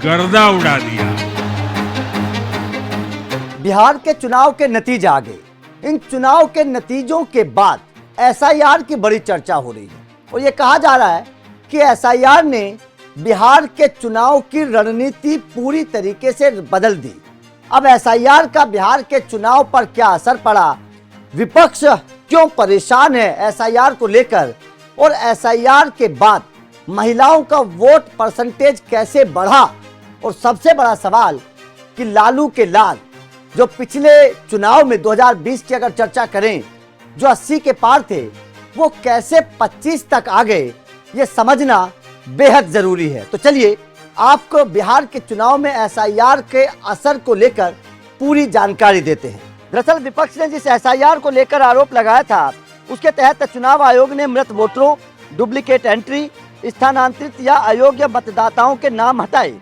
गर्दा उड़ा दिया। बिहार के चुनाव के नतीजे आ गए। इन चुनाव के नतीजों के बाद एसआईआर की बड़ी चर्चा हो रही है और यह कहा जा रहा है कि एसआईआर ने बिहार के चुनाव की रणनीति पूरी तरीके से बदल दी। अब एसआईआर का बिहार के चुनाव पर क्या असर पड़ा, विपक्ष क्यों परेशान है एसआईआर को लेकर, और एसआईआर के बाद महिलाओं का वोट परसेंटेज कैसे बढ़ा, और सबसे बड़ा सवाल कि लालू के लाल जो पिछले चुनाव में 2020 की अगर चर्चा करें जो 80 के पार थे, वो कैसे 25 तक आ गए, ये समझना बेहद जरूरी है। तो चलिए आपको बिहार के चुनाव में एसआईआर के असर को लेकर पूरी जानकारी देते हैं। दरअसल विपक्ष ने जिस एसआईआर को लेकर आरोप लगाया था, उसके तहत चुनाव आयोग ने मृत वोटरों, डुप्लीकेट एंट्री, स्थानांतरित या अयोग्य मतदाताओं के नाम हटाए।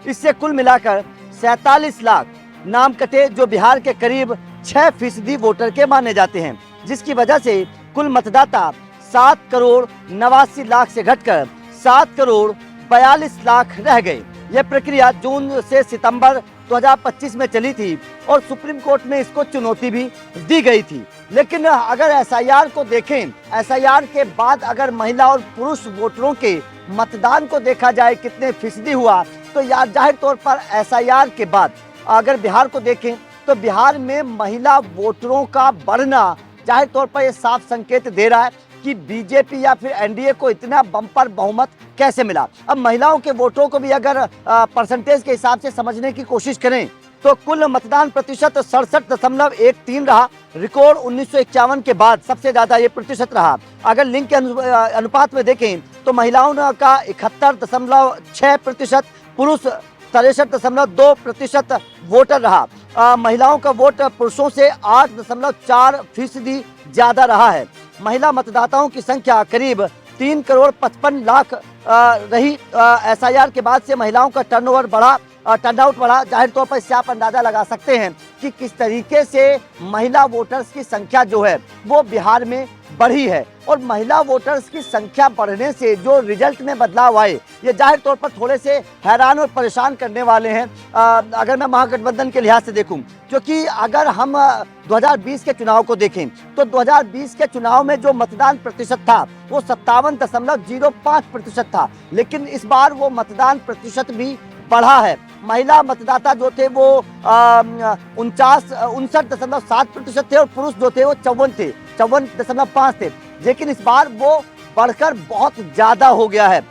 इससे कुल मिलाकर 47 लाख नाम कटे, जो बिहार के करीब 6% वोटर के माने जाते हैं, जिसकी वजह से कुल मतदाता 7 करोड़ 89 लाख से घटकर 7 करोड़ 42 लाख रह गए। यह प्रक्रिया जून से सितंबर 2025 में चली थी और सुप्रीम कोर्ट में इसको चुनौती भी दी गई थी। लेकिन अगर एसआईआर को देखें, एसआईआर के बाद अगर महिला और पुरुष वोटरों के मतदान को देखा जाए कितने फीसदी हुआ, तो यार जाहिर तौर पर एसआईआर के बाद अगर बिहार को देखें तो बिहार में महिला वोटरों का बढ़ना जाहिर तौर पर यह साफ संकेत दे रहा है कि बीजेपी या फिर एनडीए को इतना बम्पर बहुमत कैसे मिला। अब महिलाओं के वोटों को भी अगर परसेंटेज के हिसाब से समझने की कोशिश करें तो कुल मतदान प्रतिशत 67.13 रहा। रिकॉर्ड 1951 के बाद सबसे ज्यादा ये प्रतिशत रहा। अगर लिंग के अनुपात में देखें तो महिलाओं का 71.6%, पुरुष 63.2% वोटर रहा। महिलाओं का वोट पुरुषों से 8.4% ज्यादा रहा है। महिला मतदाताओं की संख्या करीब 3 करोड़ 55 लाख रही। एसआईआर के बाद से महिलाओं का टर्नआउट बढ़ा। जाहिर तौर पर इससे आप अंदाजा लगा सकते हैं कि किस तरीके से महिला वोटर्स की संख्या जो है वो बिहार में बढ़ी है। और महिला वोटर्स की संख्या बढ़ने से जो रिजल्ट में बदलाव आए, ये जाहिर तौर पर थोड़े से हैरान और परेशान करने वाले हैं अगर मैं महागठबंधन के लिहाज से देखूं। क्योंकि अगर हम 2020 के चुनाव को देखें तो 2020 के चुनाव में जो मतदान प्रतिशत था वो 57.05% था, लेकिन इस बार वो मतदान प्रतिशत भी बढ़ा है। महिला मतदाता जो थे वो 59.7% थे और पुरुष जो थे वो 54.5 थे, लेकिन इस बार वो बढ़कर बहुत ज्यादा हो गया है।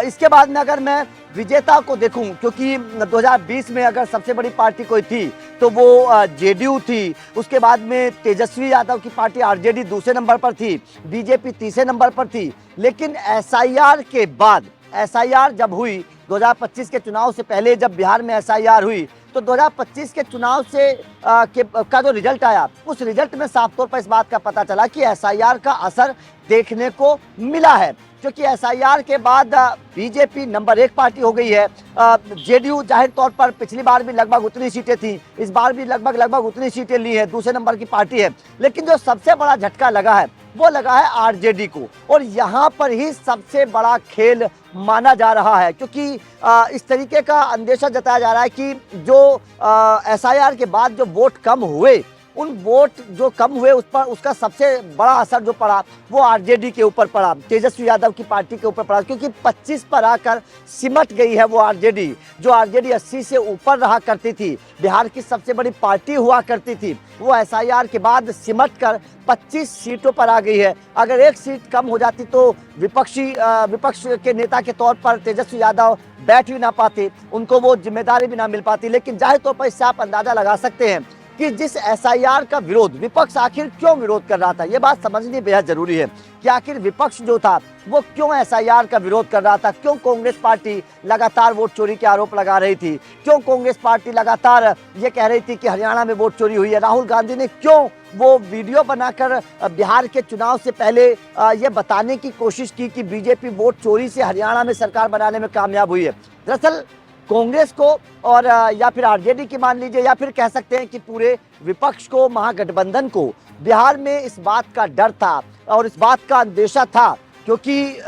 इसके बाद में अगर मैं विजेता को देखूं, क्योंकि 2020 में अगर सबसे बड़ी पार्टी कोई थी तो वो जेडीयू थी, उसके बाद में तेजस्वी यादव की पार्टी आरजेडी दूसरे नंबर पर थी, बीजेपी तीसरे नंबर पर थी। लेकिन एसआईआर के बाद, एसआईआर जब हुई 2025 के चुनाव से पहले जब बिहार में एसआईआर हुई तो 2025 के चुनाव से का जो रिजल्ट आया, उस रिजल्ट में साफ तौर पर इस बात का पता चला कि एसआईआर का असर देखने को मिला है। क्योंकि एसआईआर के बाद बीजेपी नंबर 1 पार्टी हो गई है। जेडीयू जाहिर तौर पर पिछली बार भी लगभग उतनी सीटें थी, इस बार भी लगभग उतनी सीटें ली है, दूसरे नंबर की पार्टी है। लेकिन जो सबसे बड़ा झटका लगा है वो लगा है आरजेडी को, और यहाँ पर ही सबसे बड़ा खेल माना जा रहा है। क्योंकि इस तरीके का अंदेशा जताया जा रहा है कि जो एसआईआर के बाद जो वोट कम हुए, उन वोट जो कम हुए उस पर उसका सबसे बड़ा असर जो पड़ा वो आरजेडी के ऊपर पड़ा, तेजस्वी यादव की पार्टी के ऊपर पड़ा। क्योंकि 25 पर आकर सिमट गई है वो आरजेडी, जो आरजेडी 80 से ऊपर रहा करती थी, बिहार की सबसे बड़ी पार्टी हुआ करती थी, वो एसआईआर के बाद सिमट कर 25 सीटों पर आ गई है। अगर एक सीट कम हो जाती तो विपक्ष के नेता के तौर पर तेजस्वी यादव बैठ भी ना पाते, उनको वो जिम्मेदारी भी ना मिल पाती। लेकिन जाहिर तौर पर इससे आप अंदाजा लगा सकते हैं कि जिस एसआईआर का विरोध विपक्ष आखिर क्यों विरोध कर रहा था, ये बात समझनी बेहद जरूरी है कि आखिर विपक्ष जो था वो क्यों एसआईआर का विरोध कर रहा था। क्यों कांग्रेस पार्टी लगातार वोट चोरी के आरोप लगा रही थी, क्यों कांग्रेस पार्टी लगातार ये कह रही थी कि हरियाणा में वोट चोरी हुई है। राहुल गांधी ने क्यों वो वीडियो बनाकर बिहार के चुनाव से पहले ये बताने की कोशिश की कि बीजेपी वोट चोरी से हरियाणा में सरकार बनाने में कामयाब हुई है। दरअसल कांग्रेस को और या फिर आरजेडी की मान लीजिए, या फिर कह सकते हैं कि पूरे विपक्ष को, महागठबंधन को बिहार में इस बात का डर था और इस बात का अंदेशा था, क्योंकि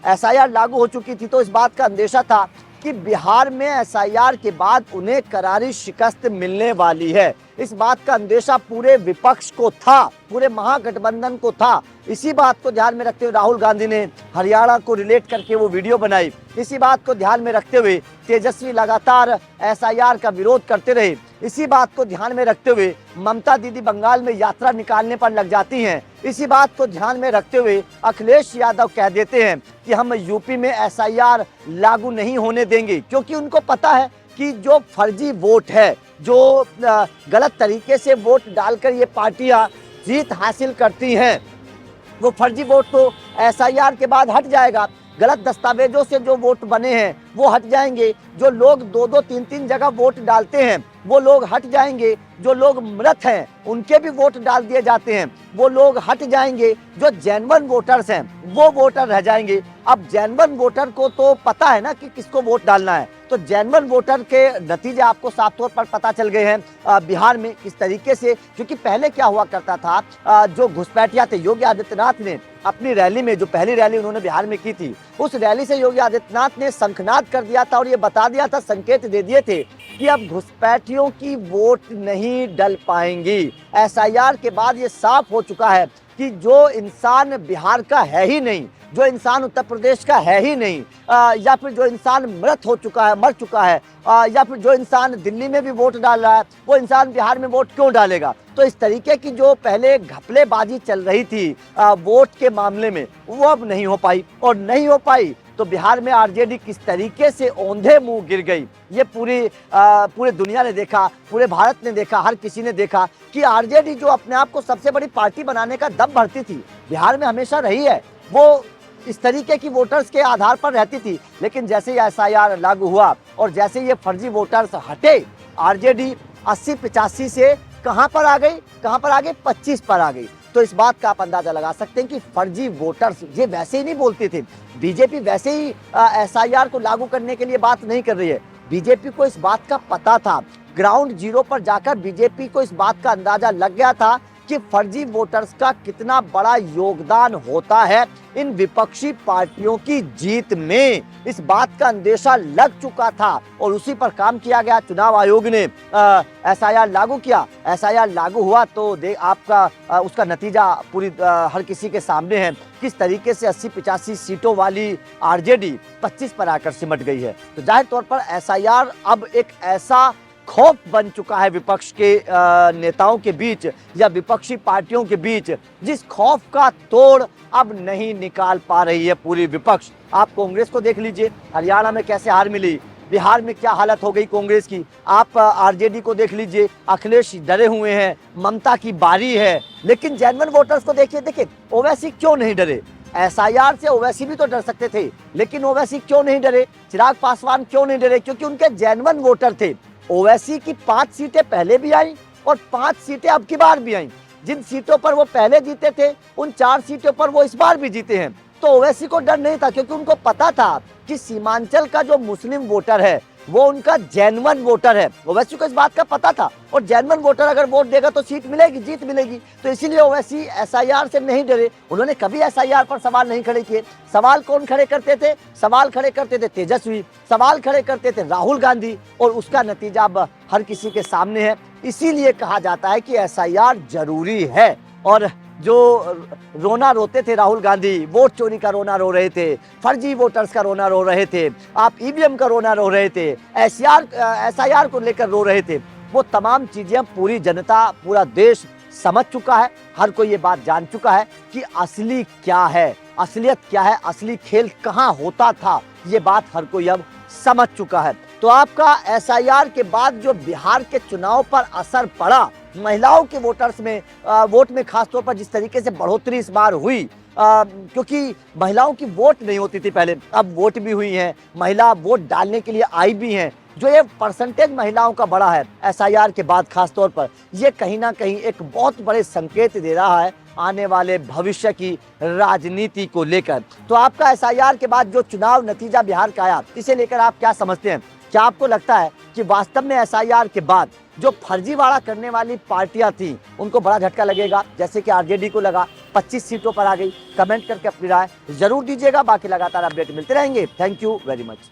एसआईआर लागू हो चुकी थी तो इस बात का अंदेशा था कि बिहार में एसआईआर के बाद उन्हें करारी शिकस्त मिलने वाली है। इस बात का अंदेशा पूरे विपक्ष को था, पूरे महागठबंधन को था। इसी बात को ध्यान में रखते हुए राहुल गांधी ने हरियाणा को रिलेट करके वो वीडियो बनाई। इसी बात को ध्यान में रखते हुए तेजस्वी लगातार एसआईआर का विरोध करते रहे। इसी बात को ध्यान में रखते हुए ममता दीदी बंगाल में यात्रा निकालने पर लग जाती हैं। इसी बात को ध्यान में रखते हुए अखिलेश यादव कह देते हैं कि हम यूपी में एसआईआर लागू नहीं होने देंगे, क्योंकि उनको पता है कि जो फर्जी वोट है, जो गलत तरीके से वोट डालकर ये पार्टियां जीत हासिल करती हैं, वो फर्जी वोट तो एसआईआर के बाद हट जाएगा। गलत दस्तावेजों से जो वोट बने हैं वो हट जाएंगे। जो लोग 2-2, 3-3 जगह वोट डालते हैं वो लोग हट जाएंगे। जो लोग मृत हैं उनके भी वोट डाल दिए जाते हैं, वो लोग हट जाएंगे। जो जेन्युइन वोटर्स हैं वो वोटर रह जाएंगे। अब जेन्युइन वोटर को तो पता है ना कि किसको वोट डालना है, तो जेन्युइन वोटर के नतीजे आपको साफ तौर पर पता चल गए हैं बिहार में किस तरीके से। क्योंकि पहले क्या हुआ करता था, जो घुसपैठिया थे, योगी आदित्यनाथ ने अपनी रैली में, जो पहली रैली उन्होंने बिहार में की थी, उस रैली से योगी आदित्यनाथ ने शंखनाद कर दिया था और ये बता दिया था, संकेत दे दिए थे कि अब घुसपैठियों की वोट नहीं डल पाएंगी। एसआईआर के बाद ये साफ हो चुका है कि जो इंसान बिहार का है ही नहीं, जो इंसान उत्तर प्रदेश का है ही नहीं, या फिर जो इंसान मृत हो चुका है, मर चुका है, या फिर जो इंसान दिल्ली में भी वोट डाल रहा है, वो इंसान बिहार में वोट क्यों डालेगा। तो इस तरीके की जो पहले घपलेबाजी चल रही थी वोट के मामले में, वो अब नहीं हो पाई। और नहीं हो पाई तो बिहार में आरजेडी किस तरीके से औंधे मुंह गिर गई, ये पूरे दुनिया ने देखा, पूरे भारत ने देखा, हर किसी ने देखा कि आरजेडी जो अपने आप को सबसे बड़ी पार्टी बनाने का दम भरती थी, बिहार में हमेशा रही है, वो इस तरीके की वोटर्स के आधार पर रहती थी। लेकिन जैसे ये एसआईआर लागू हुआ और जैसे ये फर्जी वोटर्स हटे, आरजेडी 80-85 से कहां पर आ गई, 25 पर आ गई। तो इस बात का आप अंदाजा लगा सकते हैं कि फर्जी वोटर्स ये वैसे ही नहीं बोलते थे। बीजेपी वैसे ही एसआईआर को लागू करने के लिए बात नहीं कर रही है। बीजेपी को इस बात का पता था, ग्राउंड जीरो पर जाकर बीजेपी को इस बात का अंदाजा लग गया था कि फर्जी वोटर्स का कितना बड़ा योगदान होता है इन विपक्षी पार्टियों की जीत में। इस बात का अंदेशा लग चुका था और उसी पर काम किया गया। चुनाव आयोग ने एसआईआर लागू किया, एसआईआर लागू हुआ तो आपका उसका नतीजा पूरी हर किसी के सामने है, किस तरीके से 80-85 सीटों वाली आरजेडी 25 पर आकर सिमट गई है। तो जाहिर तौर पर एसआईआर अब एक ऐसा खौफ बन चुका है विपक्ष के नेताओं के बीच या विपक्षी पार्टियों के बीच, जिस खौफ का तोड़ अब नहीं निकाल पा रही है पूरी विपक्ष। आप कांग्रेस को देख लीजिए, हरियाणा में कैसे हार मिली, बिहार में क्या हालत हो गई कांग्रेस की। आप आरजेडी को देख लीजिए, अखिलेश डरे हुए हैं, ममता की बारी है। लेकिन जेन्युइन वोटर्स को देखिए ओवैसी क्यों नहीं डरे। एसआईआर से ओवैसी भी तो डर सकते थे, लेकिन ओवैसी क्यों नहीं डरे, चिराग पासवान क्यों नहीं डरे, क्योंकि उनके जेन्युइन वोटर थे। ओवैसी की 5 सीटें पहले भी आई और 5 सीटें अब की बार भी आई। जिन सीटों पर वो पहले जीते थे उन 4 सीटों पर वो इस बार भी जीते हैं। तो ओवैसी को डर नहीं था, क्योंकि उनको पता था कि सीमांचल का जो मुस्लिम वोटर है वो उनका जेन्युइन वोटर है। ओवैसी को इस बात का पता था और जेन्युइन वोटर अगर वोट देगा तो सीट मिलेगी, जीत मिलेगी। तो इसीलिए ओवैसी एसआईआर से नहीं डरे, उन्होंने कभी एसआईआर पर सवाल नहीं खड़े किए। सवाल कौन खड़े करते थे? सवाल खड़े करते थे तेजस्वी, सवाल खड़े करते थे राहुल गांधी, और उसका नतीजा अब हर किसी के सामने है। इसीलिए कहा जाता है कि एसआईआर जरूरी है। और जो रोना रोते थे राहुल गांधी, वोट चोरी का रोना रो रहे थे, फर्जी वोटर्स का रोना रो रहे थे, आप ईवीएम का रोना रो रहे थे, एसआईआर को लेकर रो रहे थे, वो तमाम चीजें पूरी जनता, पूरा देश समझ चुका है। हर कोई ये बात जान चुका है कि असली क्या है, असलियत क्या है, असली खेल कहाँ होता था, ये बात हर कोई अब समझ चुका है। तो आपका एसआईआर के बाद जो बिहार के चुनाव पर असर पड़ा, महिलाओं के वोटर्स में वोट में खासतौर पर जिस तरीके से बढ़ोतरी इस बार हुई, क्योंकि महिलाओं की वोट नहीं होती थी पहले, अब वोट भी हुई हैं, महिला वोट डालने के लिए आई भी हैं। जो ये परसेंटेज महिलाओं का बढ़ा है एसआईआर के बाद खासतौर पर, ये कहीं ना कहीं एक बहुत बड़े संकेत दे रहा है आने वाले भविष्य की राजनीति को लेकर। तो आपका एसआईआर के बाद जो चुनाव नतीजा बिहार का आया, इसे लेकर आप क्या समझते हैं? क्या आपको लगता है कि वास्तव में एसआईआर के बाद जो फर्जीवाड़ा करने वाली पार्टियां थी उनको बड़ा झटका लगेगा, जैसे कि आरजेडी को लगा, 25 सीटों पर आ गई? कमेंट करके अपनी राय जरूर दीजिएगा। बाकी लगातार अपडेट मिलते रहेंगे। Thank you very much.